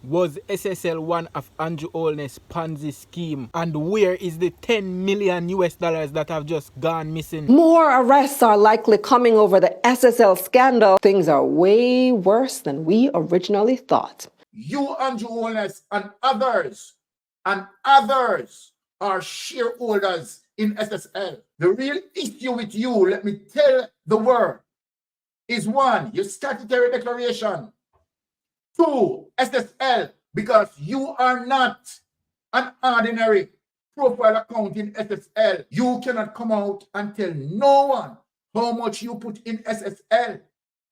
Was SSL one of Andrew Holness' Ponzi scheme? And where is the 10 million US dollars that have just gone missing? More arrests are likely coming over the SSL scandal. Things are way worse than we originally thought. You, Andrew Holness, and others are shareholders in SSL. The real issue with you, let me tell the world, is one, your statutory declaration. Two, SSL, because you are not an ordinary profile account in SSL. You cannot come out and tell no one how much you put in SSL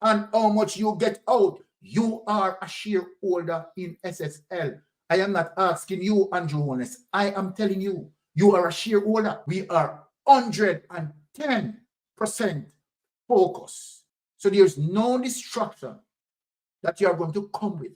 and how much you get out. You are a shareholder in SSL. I am not asking you, Andrew Holness. I am telling you, you are a shareholder. We are 110% focused. So there's no distraction that you are going to come with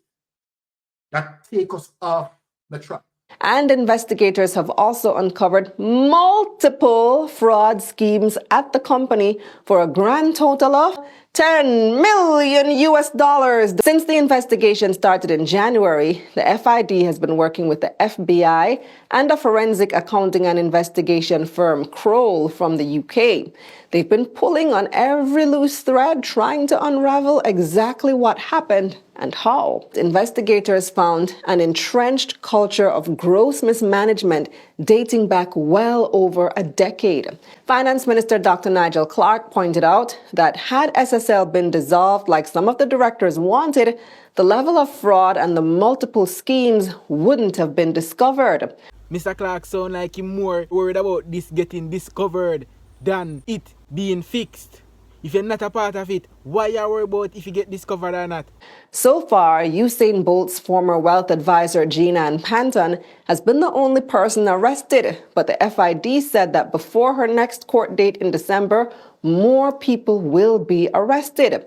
that take us off the track. And investigators have also uncovered multiple fraud schemes at the company for a grand total of 10 million US dollars. Since the investigation started in January, the FID has been working with the FBI and a forensic accounting and investigation firm, Kroll, from the UK. They've been pulling on every loose thread, trying to unravel exactly what happened and how. Investigators found an entrenched culture of gross mismanagement dating back well over a decade. Finance Minister Dr. Nigel Clarke pointed out that had SSL been dissolved like some of the directors wanted, the level of fraud and the multiple schemes wouldn't have been discovered. Mr. Clarke sound like he's more worried about this getting discovered than it being fixed. If you're not a part of it, why are you worried about if you get discovered or not? So far, Usain Bolt's former wealth advisor, Panton, has been the only person arrested. But the FID said that before her next court date in December, more people will be arrested.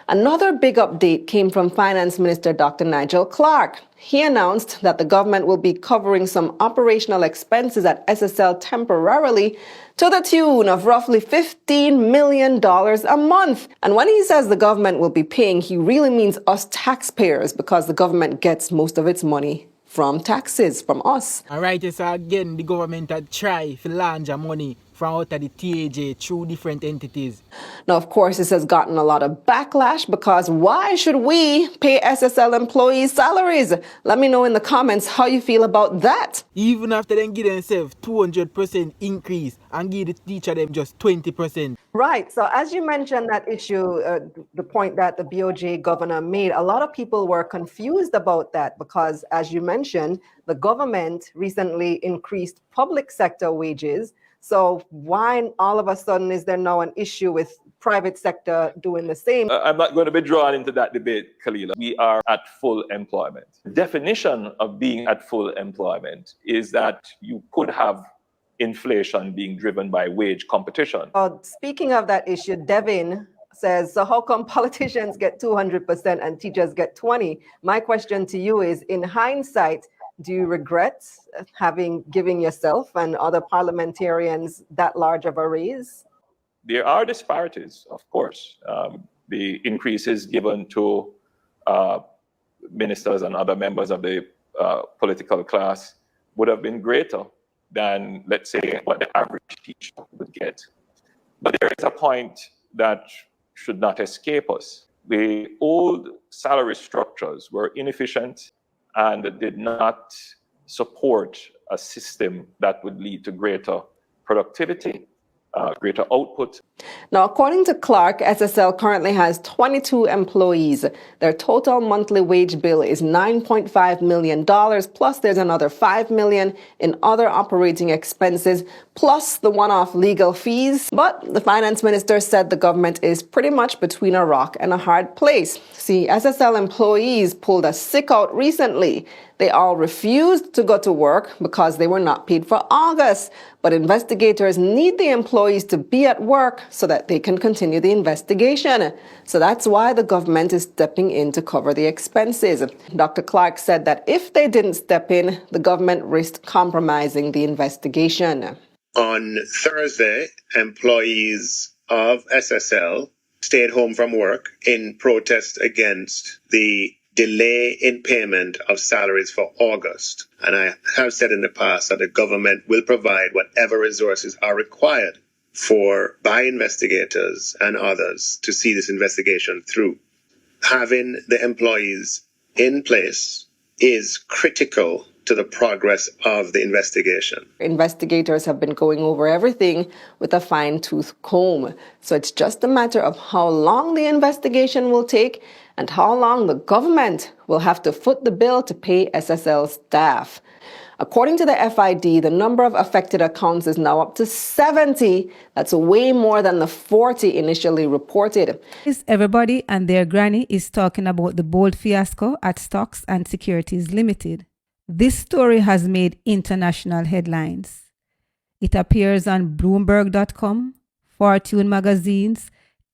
Another big update came from Finance Minister Dr. Nigel Clarke. He announced that the government will be covering some operational expenses at SSL temporarily to the tune of roughly $15 million a month. And when he says the government will be paying, he really means us taxpayers, because the government gets most of its money from taxes, from us. All right, so again, the government had tried to launder money from out of the TAJ through different entities. Now, of course, this has gotten a lot of backlash, because why should we pay SSL employees' salaries? Let me know in the comments how you feel about that. Even after they give themselves 200% increase and give the teacher them just 20%. Right. So as you mentioned that issue, the point that the BOJ governor made, a lot of people were confused about that because, as you mentioned, the government recently increased public sector wages. So why all of a sudden is there now an issue with private sector doing the same? I'm not going to be drawn into that debate, Khalila. We are at full employment. The definition of being at full employment is that you could have inflation being driven by wage competition. Speaking of that issue, Devin says, so how come politicians get 200% and teachers get 20%? My question to you is, in hindsight, do you regret giving yourself and other parliamentarians that large of a raise? There are disparities, of course. The increases given to ministers and other members of the political class would have been greater than, let's say, what the average teacher would get. But there is a point that should not escape us. The old salary structures were inefficient and did not support a system that would lead to greater productivity, greater output. Now, according to Clarke, SSL currently has 22 employees. Their total monthly wage bill is $9.5 million, plus there's another $5 million in other operating expenses, plus the one-off legal fees. But the finance minister said the government is pretty much between a rock and a hard place. See, SSL employees pulled a sick out recently. They all refused to go to work because they were not paid for August. But investigators need the employees to be at work so that they can continue the investigation. So that's why the government is stepping in to cover the expenses. Dr. Clarke said that if they didn't step in, the government risked compromising the investigation. On Thursday, employees of SSL stayed home from work in protest against the delay in payment of salaries for August. And I have said in the past that the government will provide whatever resources are required by investigators and others to see this investigation through. Having the employees in place is critical to the progress of the investigation. Investigators have been going over everything with a fine-tooth comb. So it's just a matter of how long the investigation will take and how long the government will have to foot the bill to pay SSL staff. According to the FID, the number of affected accounts is now up to 70. That's way more than the 40 initially reported. Everybody and their granny is talking about the bold fiasco at Stocks and Securities Limited. This story has made international headlines. It appears on Bloomberg.com, Fortune magazines.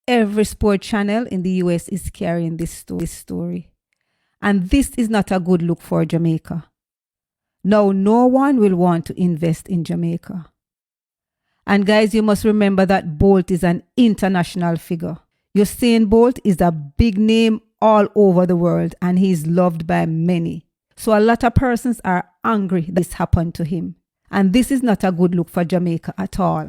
Every sport channel in the US is carrying this story. And this is not a good look for Jamaica. Now, no one will want to invest in Jamaica. And guys, you must remember that Bolt is an international figure. Usain Bolt is a big name all over the world and he is loved by many. So a lot of persons are angry this happened to him. And this is not a good look for Jamaica at all.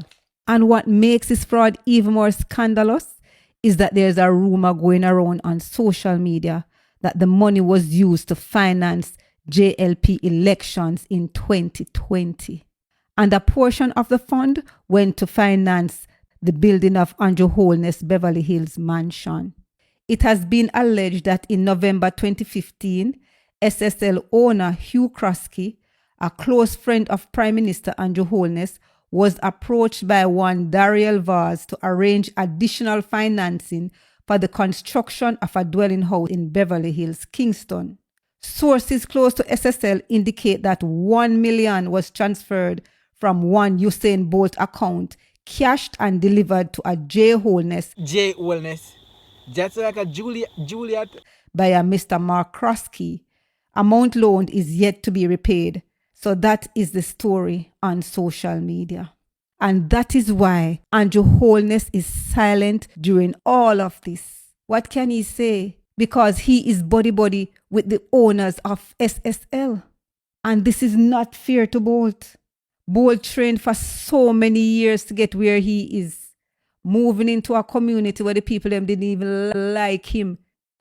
And what makes this fraud even more scandalous is that there's a rumor going around on social media that the money was used to finance JLP elections in 2020. And a portion of the fund went to finance the building of Andrew Holness Beverly Hills mansion. It has been alleged that in November 2015, SSL owner Hugh Crosky, a close friend of Prime Minister Andrew Holness, was approached by one Dariel Vaz to arrange additional financing for the construction of a dwelling house in Beverly Hills, Kingston. Sources close to SSL indicate that $1 million was transferred from one Usain Bolt account, cashed and delivered to a J. Holness. Just like a Juliet. By a Mr. Mark Crosky. Amount loaned is yet to be repaid. So that is the story on social media. And that is why Andrew Holness is silent during all of this. What can he say? Because he is buddy with the owners of SSL. And this is not fair to Bolt. Bolt trained for so many years to get where he is, moving into a community where the people them didn't even like him.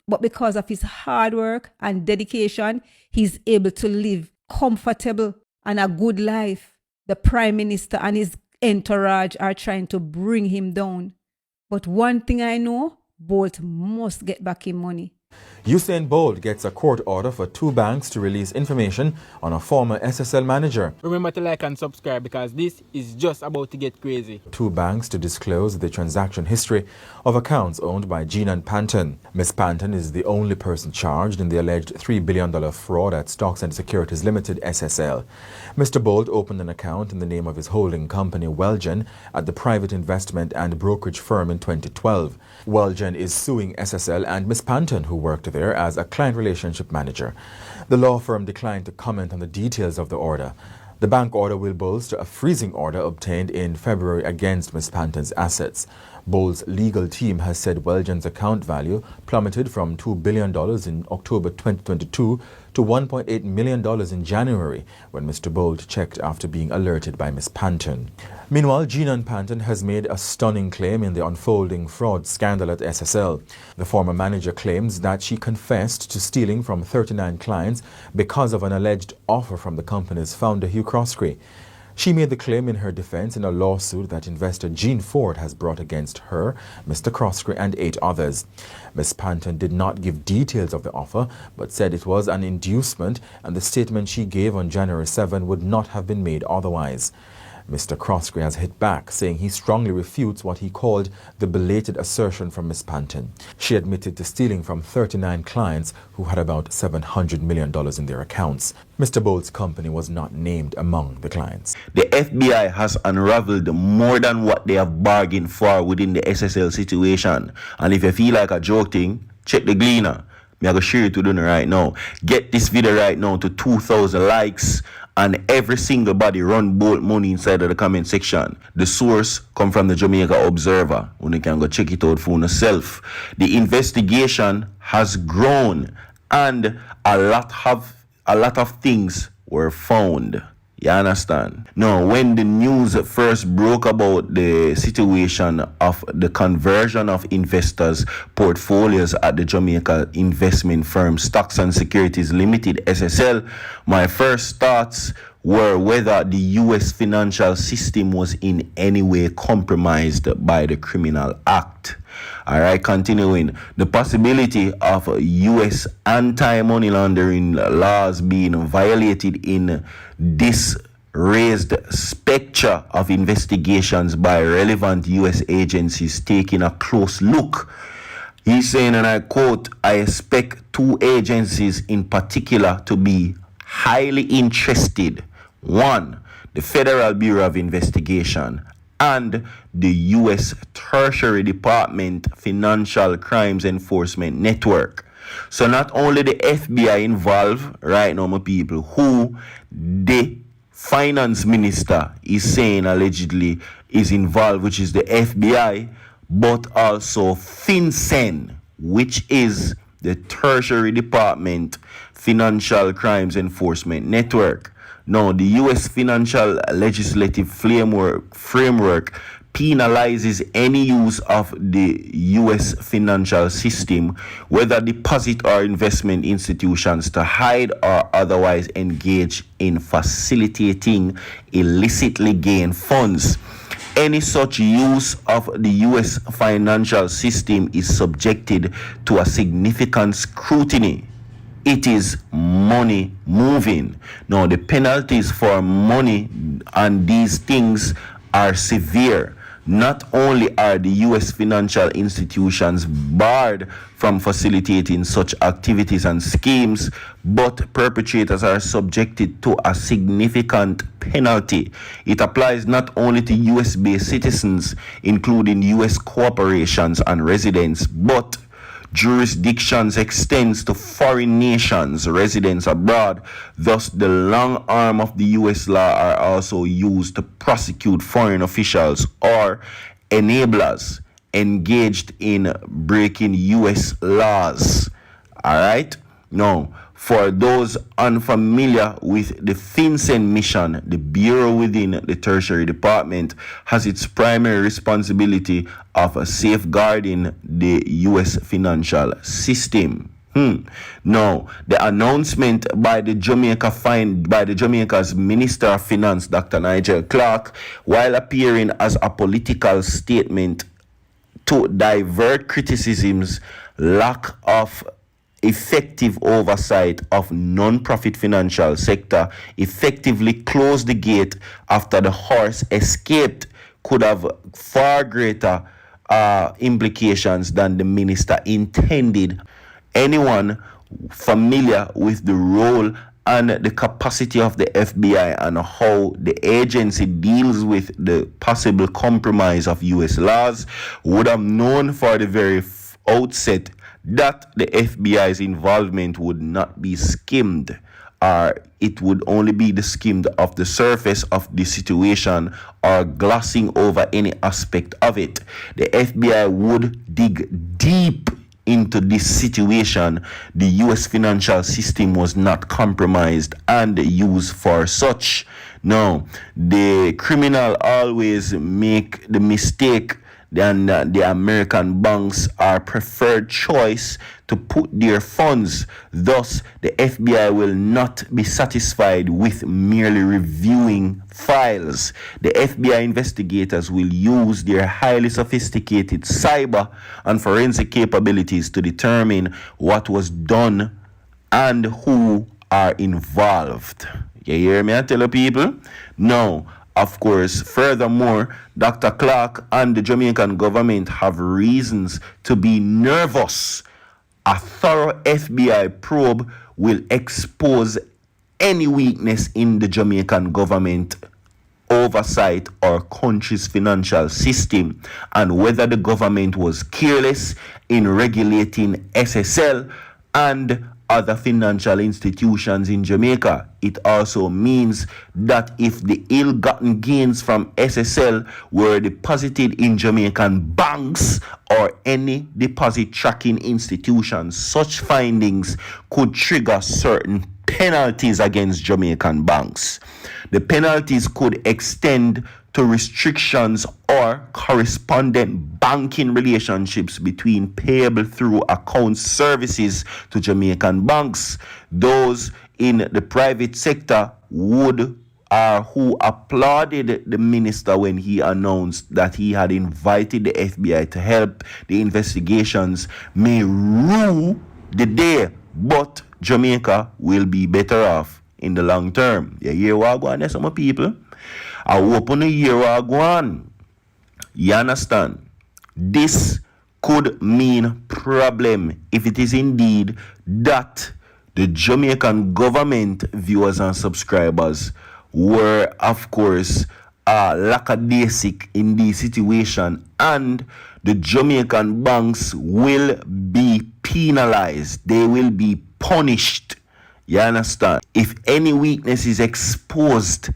But because of his hard work and dedication, he's able to live comfortable and a good life. The Prime Minister and his entourage are trying to bring him down. But one thing I know, Bolt must get back his money. Usain Bolt gets a court order for 2 banks to release information on a former SSL manager. Remember to like and subscribe because this is just about to get crazy. 2 banks to disclose the transaction history of accounts owned by Jean and Panton. Ms. Panton is the only person charged in the alleged $3 billion fraud at Stocks and Securities Limited, SSL. Mr. Bolt opened an account in the name of his holding company, Welgen, at the private investment and brokerage firm in 2012. Welgen is suing SSL and Ms. Panton, who worked there as a client relationship manager. The law firm declined to comment on the details of the order. The bank order will bolster a freezing order obtained in February against Ms. Panton's assets. Bolt's legal team has said Welgen's account value plummeted from $2 billion in October 2022 to $1.8 million in January when Mr. Bolt checked after being alerted by Ms. Panton. Meanwhile, Jean and Panton has made a stunning claim in the unfolding fraud scandal at SSL. The former manager claims that she confessed to stealing from 39 clients because of an alleged offer from the company's founder, Hugh Crosky. She made the claim in her defense in a lawsuit that investor Jean Ford has brought against her, Mr. Crosky, and 8 others. Ms. Panton did not give details of the offer, but said it was an inducement and the statement she gave on January 7 would not have been made otherwise. Mr. Crosky has hit back, saying he strongly refutes what he called the belated assertion from Ms. Panton. She admitted to stealing from 39 clients who had about $700 million in their accounts. Mr. Bolt's company was not named among the clients. The FBI has unraveled more than what they have bargained for within the SSL situation. And if you feel like a joke thing, check the Gleaner. I'm going to share it with you right now. Get this video right now to 2,000 likes. And every single body run Bolt money inside of the comment section. The source come from the Jamaica Observer. You can go check it out for yourself. The investigation has grown and a lot of things were found. You understand? Now, when the news first broke about the situation of the conversion of investors' portfolios at the Jamaica investment firm Stocks and Securities Limited, SSL, my first thoughts were whether the U.S. financial system was in any way compromised by the criminal act. All right, continuing. The possibility of U.S. anti-money laundering laws being violated in this raised spectre of investigations by relevant U.S. agencies taking a close look. He's saying, and I quote, "I expect two agencies in particular to be highly interested. One, the Federal Bureau of Investigation, and the U.S. Treasury Department Financial Crimes Enforcement Network." So not only the FBI involved right now, my people, who the finance minister is saying allegedly is involved, which is the FBI, but also FinCEN, which is the Treasury Department Financial Crimes Enforcement Network. Now, the U.S. financial legislative framework penalizes any use of the U.S. financial system, whether deposit or investment institutions, to hide or otherwise engage in facilitating illicitly gained funds. Any such use of the U.S. financial system is subjected to a significant scrutiny. It is money moving. Now, the penalties for money and these things are severe. Not only are the U.S. financial institutions barred from facilitating such activities and schemes, but perpetrators are subjected to a significant penalty. It applies not only to U.S.-based citizens, including U.S. corporations and residents, but jurisdictions extends to foreign nations, residents abroad. Thus, the long arm of the U.S. law are also used to prosecute foreign officials or enablers engaged in breaking U.S. laws. All right? Now, for those unfamiliar with the FinCEN mission, the bureau within the Treasury Department has its primary responsibility of safeguarding the U.S. financial system. Now, the announcement by the Jamaica's Minister of Finance, Dr. Nigel Clarke, while appearing as a political statement to divert criticisms, lack of effective oversight of non-profit financial sector, effectively closed the gate after the horse escaped, could have far greater implications than the minister intended. Anyone familiar with the role and the capacity of the FBI and how the agency deals with the possible compromise of U.S. laws would have known for the very outset that the FBI's involvement would not be skimmed, or it would only be the skimmed of the surface of the situation or glossing over any aspect of it. The FBI would dig deep into this situation. The U.S. financial system was not compromised and used for such. Now, the criminal always make the mistake then the American banks are preferred choice to put their funds. Thus, the FBI will not be satisfied with merely reviewing files. The FBI investigators will use their highly sophisticated cyber and forensic capabilities to determine what was done and who are involved. You hear me? I tell you people? Now, of course, furthermore, Dr. Clarke and the Jamaican government have reasons to be nervous. A thorough FBI probe will expose any weakness in the Jamaican government oversight or country's financial system, and whether the government was careless in regulating SSL and other financial institutions in Jamaica. It also means that if the ill-gotten gains from SSL were deposited in Jamaican banks or any deposit tracking institutions, such findings could trigger certain penalties against Jamaican banks. The penalties could extend to restrictions or correspondent banking relationships between payable through account services to Jamaican banks. Those in the private sector who applauded the minister when he announced that he had invited the FBI to help the investigations may rue the day, but Jamaica will be better off in the long term. You hear what I go on there, some people? I open a year one. You understand? This could mean problem if it is indeed that the Jamaican government viewers and subscribers were, of course, lackadaisic in the situation, and the Jamaican banks will be penalized. They will be punished. You understand? If any weakness is exposed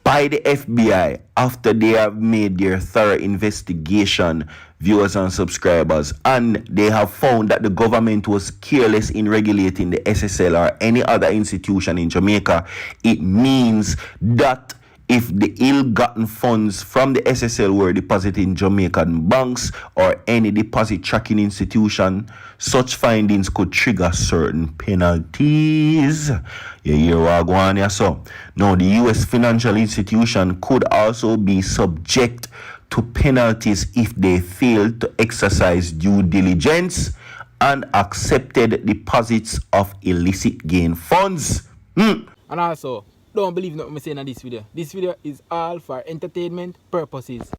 by the FBI after they have made their thorough investigation, viewers and subscribers, and they have found that the government was careless in regulating the SSL or any other institution in Jamaica, it means that if the ill-gotten funds from the SSL were deposited in Jamaican banks or any deposit tracking institution, such findings could trigger certain penalties. You hear what I go on here? So, now the U.S. financial institution could also be subject to penalties if they fail to exercise due diligence and accepted deposits of illicit gain funds. And also, don't believe nothing I'm saying in this video. This video is all for entertainment purposes.